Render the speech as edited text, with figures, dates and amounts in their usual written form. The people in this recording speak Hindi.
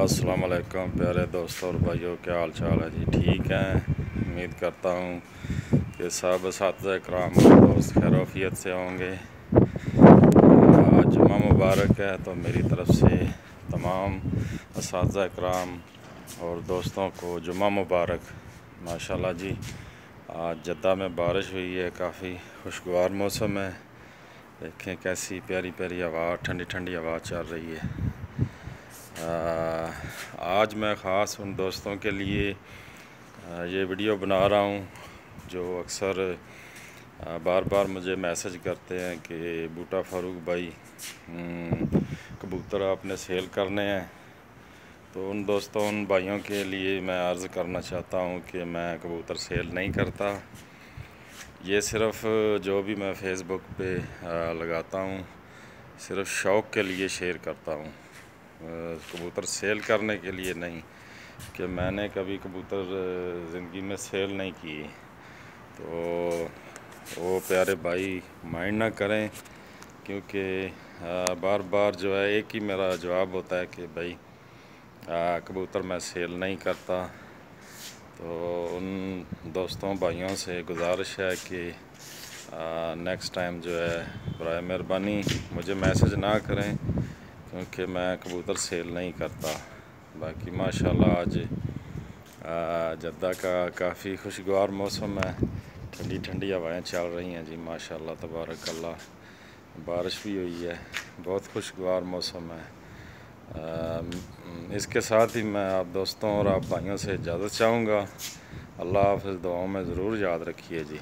अस्सलाम वालेकुम प्यारे दोस्तों और भाइयों, क्या हाल चाल है जी? ठीक हैं। उम्मीद करता हूँ कि सब असातिज़ा इकराम और दोस्त खैरियत से होंगे। आज जुम्मा मुबारक है, तो मेरी तरफ़ से तमाम असातिज़ा इकराम और दोस्तों को जुम्मा मुबारक। माशाल्लाह जी, आज जद्दा में बारिश हुई है, काफ़ी खुशगवार मौसम है। देखें कैसी प्यारी प्यारी हवा, ठंडी ठंडी हवा चल रही है। आज मैं ख़ास उन दोस्तों के लिए ये वीडियो बना रहा हूँ जो अक्सर बार बार मुझे मैसेज करते हैं कि बूटा फारूक भाई कबूतर आपने सेल करने हैं। तो उन दोस्तों, उन भाइयों के लिए मैं अर्ज़ करना चाहता हूँ कि मैं कबूतर सेल नहीं करता। ये सिर्फ़ जो भी मैं फ़ेसबुक पे लगाता हूँ सिर्फ़ शौक़ के लिए शेयर करता हूँ, कबूतर सेल करने के लिए नहीं। कि मैंने कभी कबूतर ज़िंदगी में सेल नहीं किए, तो वो प्यारे भाई माइंड ना करें, क्योंकि बार बार जो है एक ही मेरा जवाब होता है कि भाई कबूतर मैं सेल नहीं करता। तो उन दोस्तों भाइयों से गुजारिश है कि नेक्स्ट टाइम जो है बराए मेहरबानी मुझे मैसेज ना करें, क्योंकि मैं कबूतर सेल नहीं करता। बाकी माशाल्लाह आज जद्दा का काफ़ी खुशगवार मौसम है, ठंडी ठंडी हवाएं चल रही हैं जी। माशाल्लाह तबारक अल्लाह, बारिश भी हुई है, बहुत खुशगवार मौसम है। इसके साथ ही मैं आप दोस्तों और आप भाइयों से इजाज़त चाहूँगा। अल्लाह हाफ़िज़, दुआओं में ज़रूर याद रखिए जी।